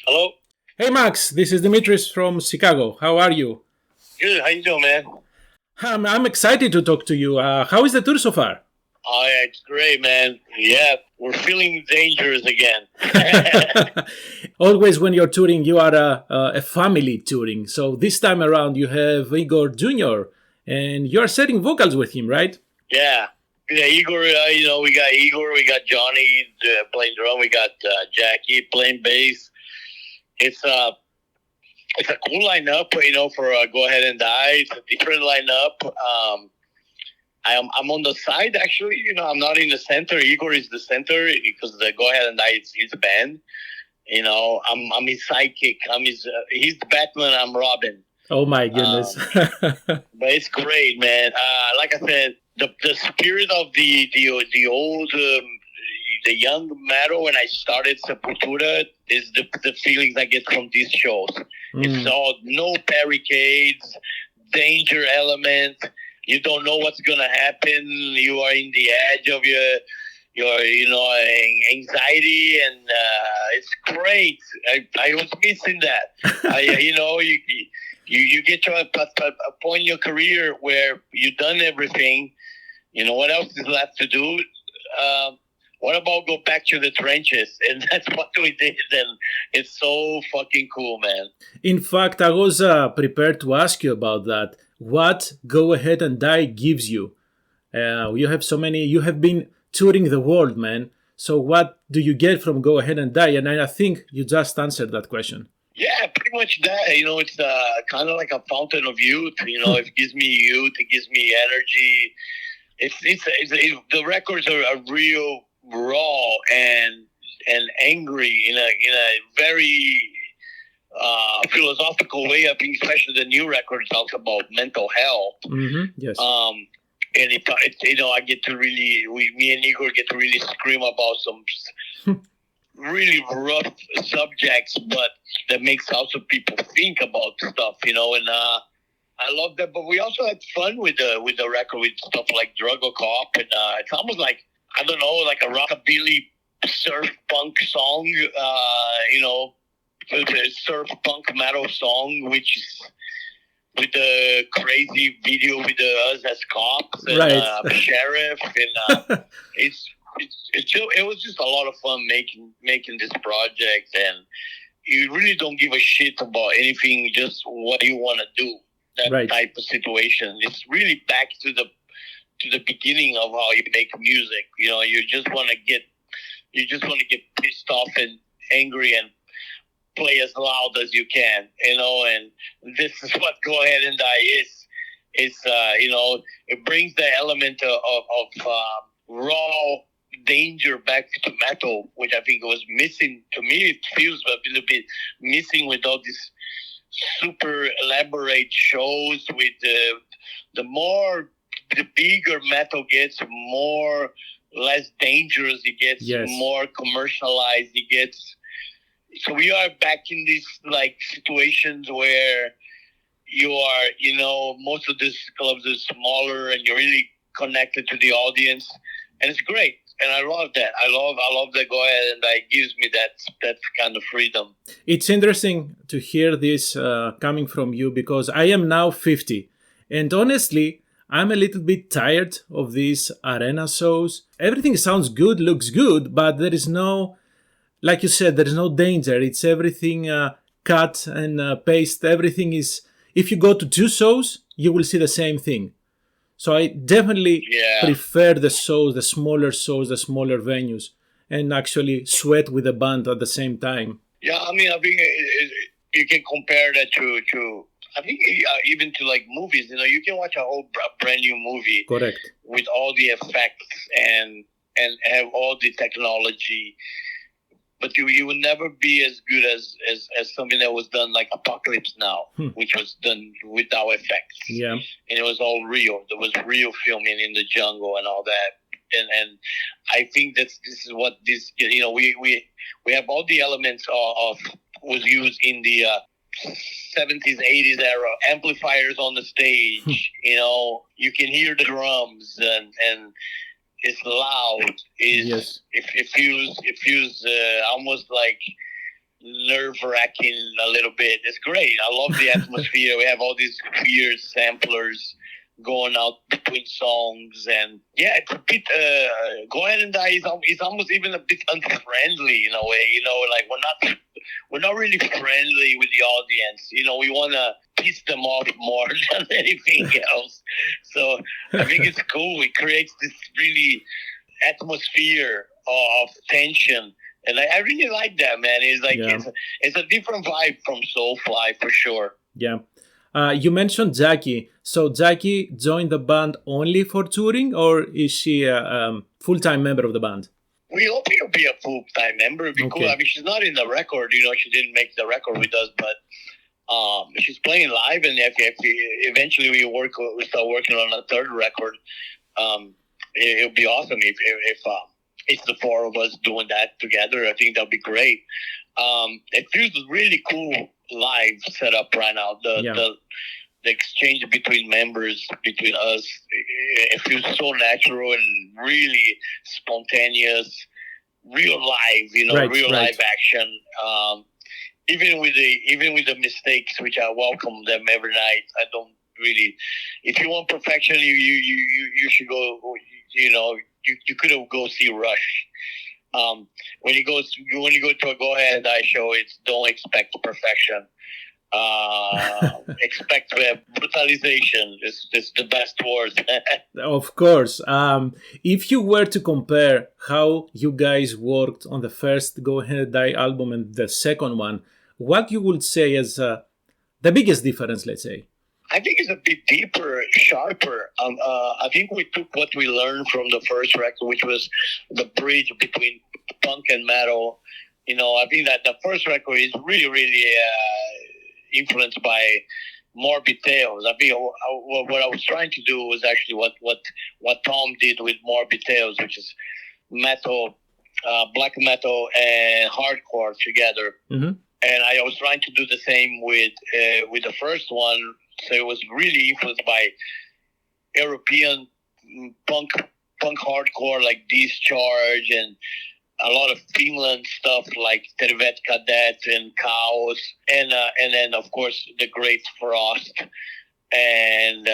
Hello. Hey Max, this is Dimitris from Chicago. How are you? Good. How you doing, man? I'm excited to talk to you. How is the tour so far? Oh, yeah, it's great, man. Yeah, we're feeling dangerous again. Always when you're touring, you are a family touring. So this time around, you have Igor Jr. and you are setting vocals with him, right? Yeah. Yeah, Igor, we got Igor, we got Johnny playing drum, we got Jackie playing bass. It's it's a cool lineup, for Go Ahead and Die. It's a different lineup. I'm on the side actually. I'm not in the center. Igor is the center because the Go Ahead and Die is his band. I'm his sidekick. He's the Batman. I'm Robin. Oh my goodness. But it's great, man. Like I said, the spirit of the old the young metal when I started Sepultura is the feelings I get from these shows. It's all no barricades, danger element. You don't know what's gonna happen. You are in the edge of your anxiety, and it's great. I was missing that. You get to a point in your career where you've done everything. What else is left to do? What about go back to the trenches? And that's what we did. And it's so fucking cool, man. In fact, I was prepared to ask you about that. What Go Ahead and Die gives you? You have so many, you have been touring the world, man. So what do you get from Go Ahead and Die? And I think you just answered that question. Yeah, pretty much that. It's kind of like a fountain of youth. It gives me youth. It gives me energy. The records are real raw and angry in a very philosophical way. I think especially the new record talks about mental health. Yes. And I get to me and Igor get to really scream about some really rough subjects, but that makes also people think about stuff, and I love that. But we also had fun with the record with stuff like Drug or Cop, and it's almost like I don't know, like a rockabilly surf punk song, the surf punk metal song, which is with the crazy video with us as cops and right. sheriff, and it was just a lot of fun making this project, and you really don't give a shit about anything, just what you want to do. That right. type of situation. It's really back to the beginning of how you make music. You just want to get pissed off and angry and play as loud as you can, and this is what Go Ahead and Die is. It's it brings the element of raw danger back to metal, which I think was missing. To me, it feels a little bit missing with all these super elaborate shows. With the bigger metal gets, less dangerous it gets, yes. More commercialized it gets. So we are back in these like situations where you are, most of these clubs are smaller and you're really connected to the audience, and it's great. And I love that. I love that Go Ahead and that gives me that kind of freedom. It's interesting to hear this coming from you because I am now 50, and honestly, I'm a little bit tired of these arena shows. Everything sounds good, looks good, but there is no, like you said, there is no danger. It's everything cut and paste. Everything is, if you go to 2 shows, you will see the same thing. So I definitely prefer the shows, the smaller venues, and actually sweat with the band at the same time. Yeah, I mean, I think you can compare that to I think even to like movies. You can watch a whole brand new movie, correct, with all the effects and have all the technology, but you will never be as good as something that was done like Apocalypse Now, which was done without effects. Yeah, and it was all real. There was real filming in the jungle and all that. And I think this is what this, we have all the elements of was used in the 70s, 80s era. Amplifiers on the stage, you can hear the drums and it's loud. Yes. It feels almost like nerve-wracking a little bit. It's great. I love the atmosphere. We have all these weird samplers going out between songs, and yeah, it's a bit. Go Ahead and Die is almost even a bit unfriendly in a way. Like we're not really friendly with the audience. We want to piss them off more than anything else. So I think it's cool. It creates this really atmosphere of tension. And I really like that, man. It's like it's a different vibe from Soulfly for sure. Yeah. You mentioned Jackie. So Jackie joined the band only for touring, or is she a full-time member of the band? We hope she'll be a full-time member. It'd be cool. I mean, she's not in the record. She didn't make the record with us, but she's playing live. And if eventually we start working on a third record, it would be awesome if it's the four of us doing that together. I think that'll be great. It feels really cool live setup right now. The exchange between members, between us, it feels so natural and really spontaneous, real live, live action. Even with the mistakes, which I welcome them every night. I don't really. If you want perfection, you should go. You could go see Rush. When you go to a Go Ahead and Die show, don't expect perfection. Expect brutalization. It's the best word. Of course. If you were to compare how you guys worked on the first Go Ahead and Die album and the second one, what you would say is the biggest difference, let's say? I think it's a bit deeper, sharper. I think we took what we learned from the first record, which was the bridge between punk and metal. I think that the first record is really, really influenced by Morbid Tales. I think what I was trying to do was actually what Tom did with Morbid Tales, which is metal, black metal, and hardcore together. Mm-hmm. And I was trying to do the same with the first one. So it was really influenced by European punk hardcore like Discharge, and a lot of Finland stuff like Tervet-Kadet and Kaoz, and then of course the Great Frost and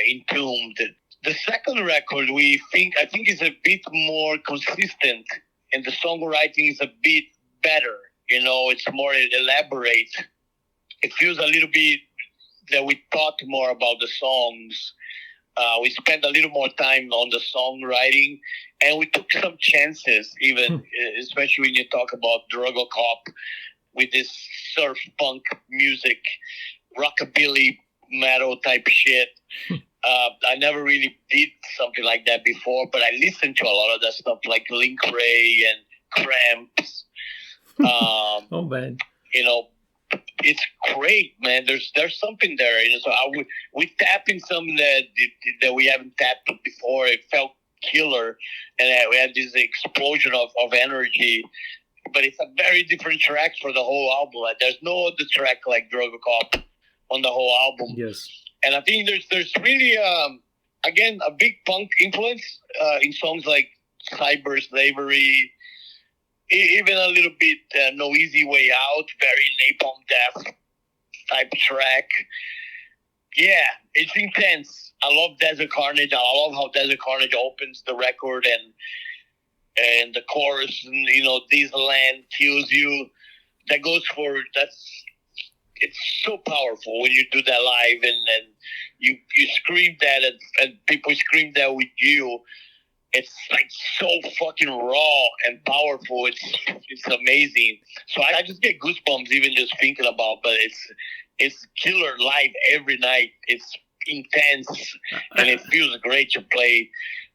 Entombed. The second record I think is a bit more consistent, and the songwriting is a bit better. It's more elaborate. It feels a little bit that we thought more about the songs. We spent a little more time on the songwriting, and we took some chances, even, especially when you talk about Drugocop with this surf punk music, rockabilly metal type shit. I never really did something like that before, but I listened to a lot of that stuff like Link Ray and Cramps. Oh, man. It's great, man. There's something there. So we tap in something that we haven't tapped before. It felt killer, and we had this explosion of energy. But it's a very different track for the whole album. There's no other track like Drugocop on the whole album. Yes. And I think there's really again a big punk influence in songs like Cyber Slavery. Even a little bit No Easy Way Out, very Napalm Death type track. Yeah, it's intense. I love Desert Carnage. I love how Desert Carnage opens the record and the chorus, and, this land kills you. It's so powerful when you do that live, and you scream that and people scream that with you. It's like so fucking raw and powerful. It's amazing. So I just get goosebumps even just thinking about. But it's killer live every night. It's intense, and it feels great to play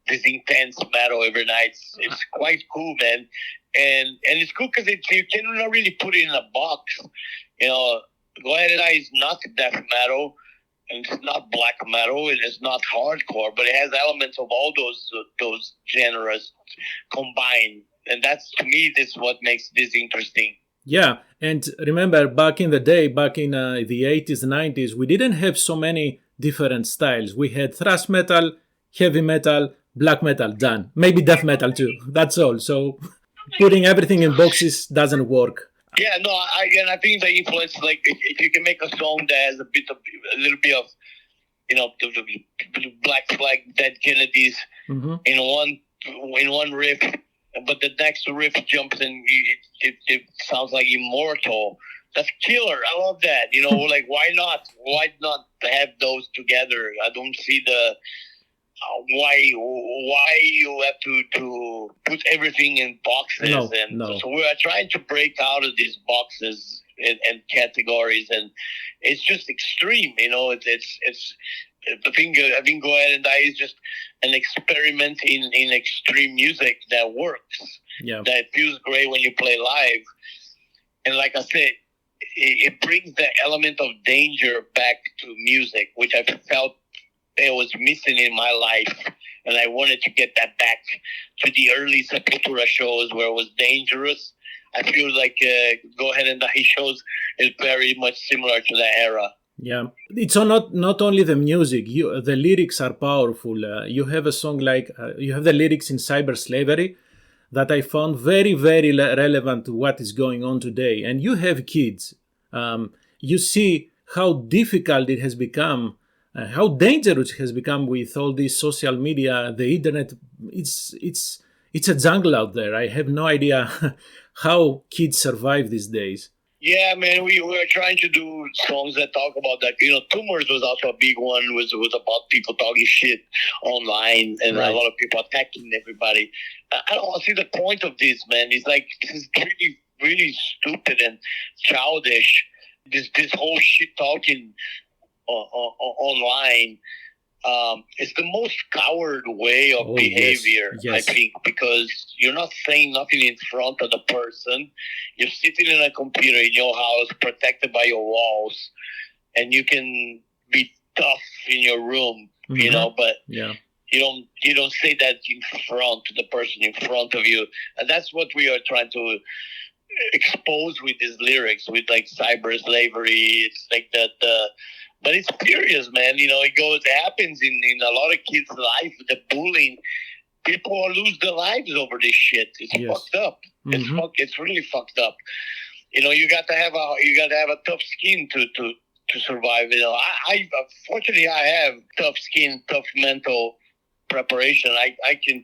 this intense metal every night. It's quite cool, man. And it's cool because you cannot really put it in a box. Go Ahead and Die is not death metal. And it's not black metal, and it's not hardcore, but it has elements of all those genres combined. And that's, to me, this is what makes this interesting. Yeah, and remember, back in the day, back in the 80s, 90s, we didn't have so many different styles. We had thrash metal, heavy metal, black metal, done. Maybe death metal too, that's all. So putting everything in boxes doesn't work. Yeah, no, I think the influence, like, if you can make a song that has a little bit of, the Black Flag, Dead Kennedys Mm-hmm. in one riff, but the next riff jumps and it sounds like Immortal. That's killer. I love that. Like, why not? Why not have those together? I don't see the why you have to put everything in boxes. No. So we are trying to break out of these boxes and categories, and it's just extreme. It's I think Go Ahead and Die is just an experiment in extreme music that works. Yeah. That feels great when you play live, and like I said, it brings the element of danger back to music, which I felt it was missing in my life, and I wanted to get that back to the early Sepultura shows where it was dangerous. I feel like Go Ahead and Die shows is very much similar to that era. Yeah, it's not only the music. The lyrics are powerful. You have a song like you have the lyrics in Cyber Slavery that I found very very relevant to what is going on today. And you have kids. You see how difficult it has become. How dangerous it has become with all this social media, the internet. It's a jungle out there. I have no idea how kids survive these days. Yeah, man, we were trying to do songs that talk about that. Tumors was also a big one. Was about people talking shit online and Right. a lot of people attacking everybody. I don't see the point of this, man. It's like, this is really, really stupid and childish. This whole shit talking online. It's the most coward way of behavior, yes. I think, because you're not saying nothing in front of the person. You're sitting in a computer in your house, protected by your walls, and you can be tough in your room, but Yeah. you don't say that in front to the person in front of you. And that's what we are trying to expose with these lyrics, with like cyber slavery. It's like that. But it's serious, man. It happens in a lot of kids' life. The bullying, people lose their lives over this shit. It's fucked up. Mm-hmm. It's really fucked up. You got to have a tough skin to survive. I fortunately I have tough skin, tough mental preparation. I can.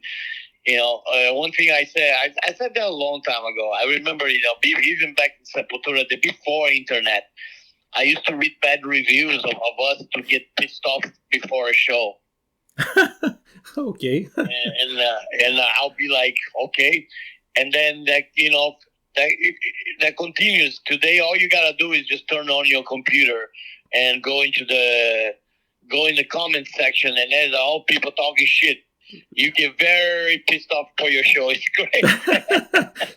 One thing I said that a long time ago. I remember, even back in Sepultura, before internet, I used to read bad reviews of us to get pissed off before a show. Okay. and I'll be like, okay. And then that continues. Today, all you gotta do is just turn on your computer and go in the comment section, and there's all people talking shit. You get very pissed off for your show. It's great.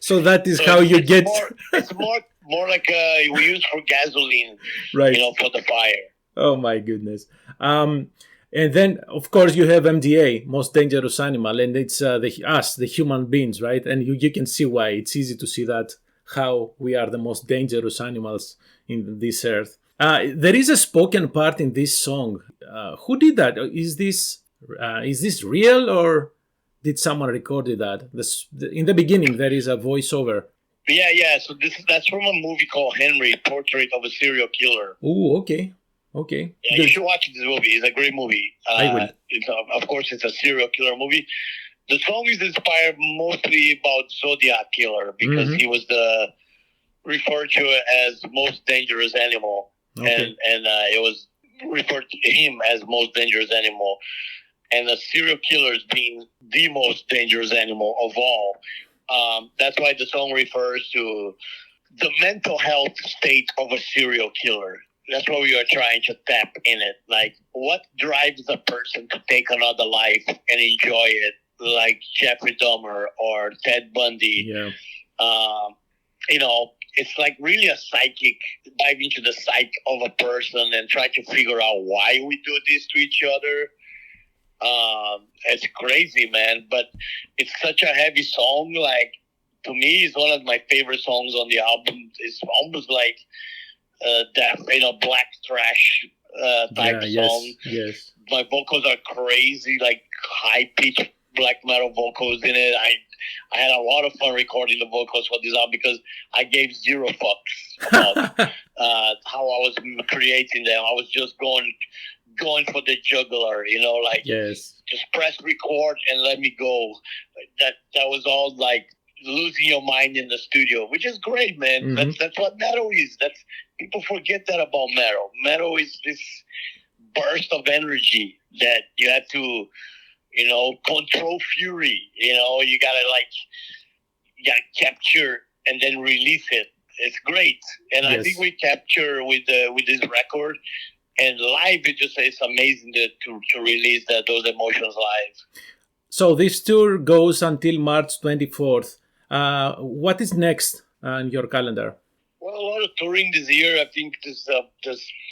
So that is how you get. It's more like we use for gasoline, right? For the fire. Oh my goodness. And then of course you have MDA, most dangerous animal, and it's the human beings, right? And you can see why. It's easy to see that how we are the most dangerous animals in this earth. There is a spoken part in this song. Who did that? Is this real, or did someone recorded that? In the beginning, there is a voiceover. Yeah. So that's from a movie called Henry, Portrait of a Serial Killer. Oh, okay. Yeah, good. You should watch this movie. It's a great movie. I will. Of course, it's a serial killer movie. The song is inspired mostly about Zodiac Killer because he was referred to as most dangerous animal, and it was referred to him as most dangerous animal, and the serial killer as being the most dangerous animal of all. That's why the song refers to the mental health state of a serial killer. That's what we are trying to tap in it. Like, what drives a person to take another life and enjoy it, like Jeffrey Dahmer or Ted Bundy? Yeah. It's like really a psychic dive into the psyche of a person and try to figure out why we do this to each other. It's crazy, man, but it's such a heavy song. Like, to me, it's one of my favorite songs on the album. It's almost like black thrash type song. Yes. My vocals are crazy, like high pitched black metal vocals in it. I had a lot of fun recording the vocals for this album because I gave zero fucks about how I was creating them. I was just going for the jugular, like Yes. just press record and let me go. That was all like losing your mind in the studio, which is great, man. Mm-hmm. That's what metal is. People forget that about metal. Metal is this burst of energy that you have to, control fury. You gotta capture and then release it. It's great, and Yes. I think we capture with this record. And live, it's amazing to release those emotions live. So this tour goes until March 24th. What is next on your calendar? Well, a lot of touring this year. I think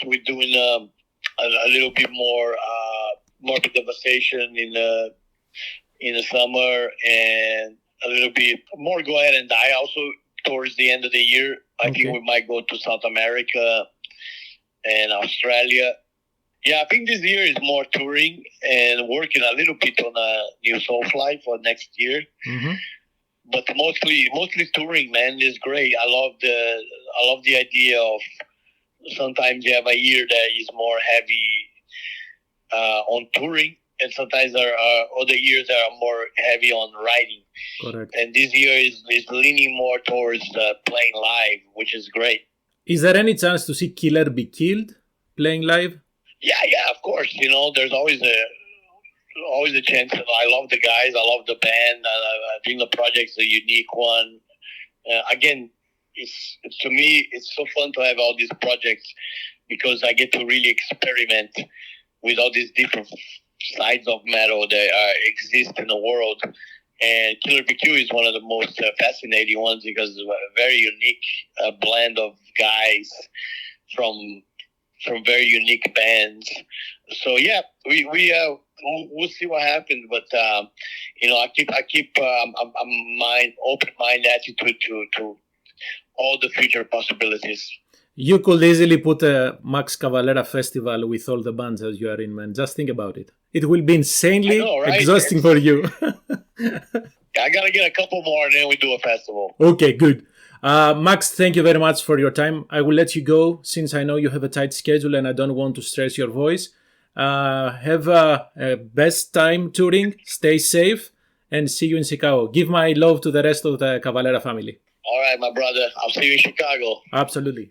we're doing a little bit more Morbid Devastation in the summer, and a little bit more Go Ahead and Die also towards the end of the year. I think we might go to South America and Australia. Yeah, I think this year is more touring and working a little bit on a new Soulfly for next year. Mm-hmm. But mostly touring, man, is great. I love the idea of sometimes you have a year that is more heavy on touring, and sometimes there are other years that are more heavy on writing. Correct. And this year is leaning more towards playing live, which is great. Is there any chance to see Killer Be Killed playing live? Yeah, of course. There's always a chance. I love the guys. I love the band. I think the project's a unique one. Again, it's to me, it's so fun to have all these projects because I get to really experiment with all these different sides of metal that exist in the world. And Killer BQ is one of the most fascinating ones because it's a very unique blend of guys from very unique bands. So yeah, we'll see what happens. But I keep open-minded attitude to all the future possibilities. You could easily put a Max Cavalera festival with all the bands as you are in, man. Just think about it. It will be insanely exhausting for you. I gotta get a couple more and then we do a festival. Okay, good. Max, thank you very much for your time. I will let you go since I know you have a tight schedule and I don't want to stress your voice. Have a best time touring. Stay safe and see you in Chicago. Give my love to the rest of the Cavalera family. All right, my brother. I'll see you in Chicago. Absolutely.